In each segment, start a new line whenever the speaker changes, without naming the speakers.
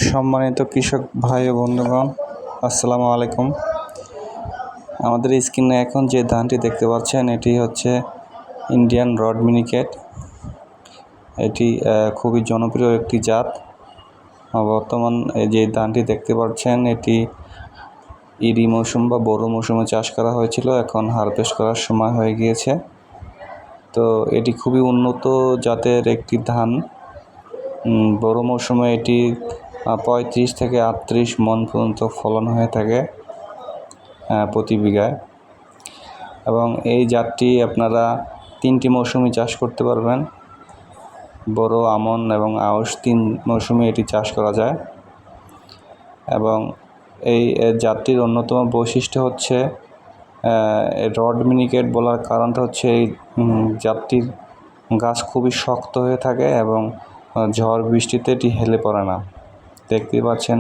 সম্মানিত কৃষক ভাই ও বন্ধুগণ, আসসালামু আলাইকুম। আমাদের স্ক্রিনে এখন যে ধানটি দেখতে পাচ্ছেন এটি হচ্ছে ইন্ডিয়ান রড মিনিকেট। এটি খুবই জনপ্রিয় একটি জাত। বর্তমান যে ধানটি দেখতে পাচ্ছেন এটি ইরি মৌসুম বা বোরো মৌসুমে চাষ করা হয়েছিল, এখন হারভেস্ট করার সময় হয়ে গিয়েছে। তো এটি খুবই উন্নত জাতের একটি ধান। বোরো মৌসুমে এটি 35 থেকে 38 মণ পর্যন্ত ফলন হয়ে থাকে প্রতি বিঘায়, এবং এই জাতটি আপনারা 3টি মৌসুমে চাষ করতে পারবেন। বোরো, আমন এবং আউশ 3 মৌসুমে এটি চাষ করা যায়। এবং এই জাতটির অন্যতম বৈশিষ্ট্য হচ্ছে রড মিনিকেট বলার কারণটা হচ্ছে এই জাতটির গাছ খুবই শক্ত হয়ে থাকে এবং ঝড় বৃষ্টিতে এটি হেলে পড়ে না। দেখতে পাচ্ছেন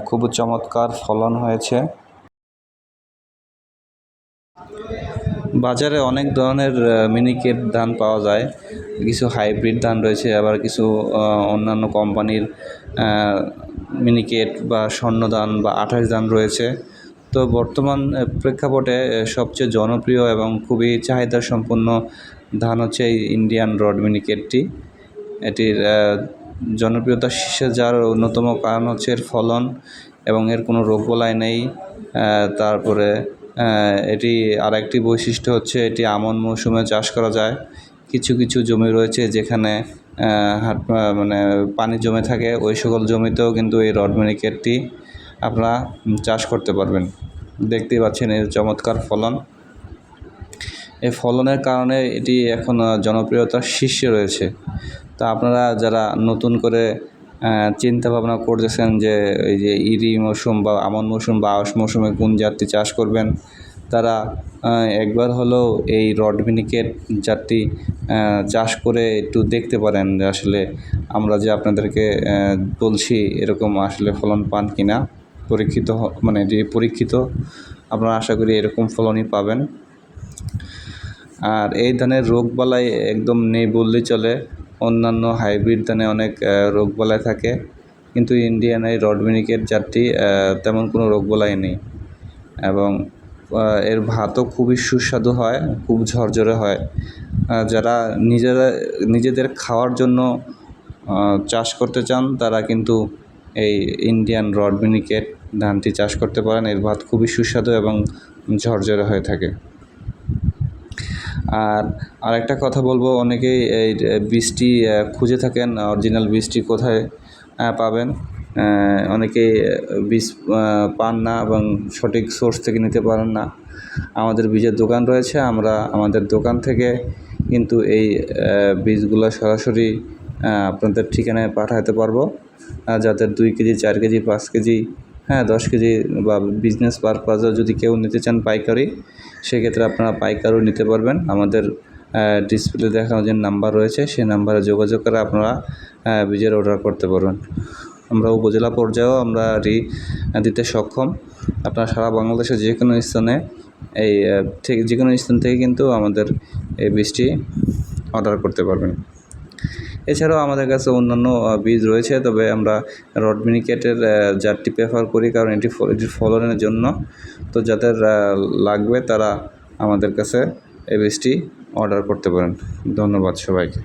খুব চমৎকার ফলন হয়েছে। বাজারে অনেক ধরনের মিনিকেট ধান পাওয়া যায়। কিছু হাইব্রিড ধান রয়েছে, আবার কিছু অন্যান্য কোম্পানির মিনিকেট বা স্বর্ণ ধান বা 28 ধান রয়েছে। তো বর্তমান প্রেক্ষাপটে সবচেয়ে জনপ্রিয় এবং খুবই চাহিদা সম্পন্ন ধান হচ্ছে এই ইন্ডিয়ান রড মিনিকেটটি। এটির জনপ্রিয়তা শীর্ষে যার অন্যতম কারণ হচ্ছে এর ফলন এবং এর কোনো রোগবালাই নেই। তারপরে এটি আরেকটি বৈশিষ্ট্য হচ্ছে এটি আমন মৌসুমে চাষ করা যায়। কিছু কিছু জমি রয়েছে যেখানে পানি জমে থাকে, ওই সকল জমিতেও কিন্তু এই রড মিনিকেটটি আপনারা চাষ করতে পারবেন। দেখতেই পাচ্ছেন এর চমৎকার ফলন। এই ফলনের কারণে এটি এখন জনপ্রিয়তার শীর্ষে রয়েছে। তো আপনারা যারা নতুন করে চিন্তা ভাবনা করতেছেন যে এই যে ইরি মৌসুম বা আমন মৌসুম বা আউশ মৌসুমে কোন জাতটি চাষ করবেন, তারা একবার হলেও এই রড মিনিকেট জাতটি চাষ করে একটু দেখতে পারেন যে আসলে আমরা যে আপনাদেরকে বলছি এরকম আসলে ফলন পান কিনা। পরীক্ষিত আপনারা আশা করি এরকম ফলনই পাবেন। আর এই ধানের রোগবালাই একদম নেই বললেই চলে। অন্যান্য হাইব্রিড ধানে অনেক রোগবালাই থাকে, কিন্তু ইন্ডিয়ান এই রড মিনিকেট জাতটি তেমন কোনো রোগবালাই নেই, এবং এর ভাতও খুবই সুস্বাদু হয়, খুব ঝরঝরে হয়। যারা নিজেদের খাওয়ার জন্য চাষ করতে চান তারা কিন্তু এই ইন্ডিয়ান রড মিনিকেট ধানটি চাষ করতে পারেন। এর ভাত খুবই সুস্বাদু এবং ঝরঝরে হয়ে থাকে। আর আরেকটা কথা বলবো, অনেকেই এই বীজটি খুঁজে থাকেন, অরিজিনাল বীজটি কোথায় পাবেন। অনেকেই বীজ পান না এবং সঠিক সোর্স থেকে নিতে পারেন না। আমাদের বীজের দোকান রয়েছে, আমরা আমাদের দোকান থেকে কিন্তু এই বীজগুলো সরাসরি আপনাদের ঠিকানায় পাঠাতে পারবো। যাদের 2 কেজি, 4 কেজি, 5 কেজি, 10 কেজি বা বিজনেস পারপাসে যদি কেউ নিতে চান পাইকারি, সেক্ষেত্রে আপনারা পাইকারিও নিতে পারবেন। আমাদের ডিসপ্লে দেখানো যে নাম্বার রয়েছে সেই নাম্বারে যোগাযোগ করে আপনারা বীজের অর্ডার করতে পারবেন। আমরা উপজেলা পর্যায়েও আমরা দিতে সক্ষম। আপনারা সারা বাংলাদেশের যে কোনো স্থানে যে কোনো স্থান থেকে কিন্তু আমাদের এই বীজটি অর্ডার করতে পারবেন। এছাড়াও আমাদের কাছে অন্যান্য বীজ রয়েছে, তবে আমরা রড মিনিকেটের জাতটি প্রেফার করি কারণ এটির ফলনের জন্য। তো যাদের লাগবে তারা আমাদের কাছে এই বীজটি অর্ডার করতে পারেন। ধন্যবাদ সবাইকে।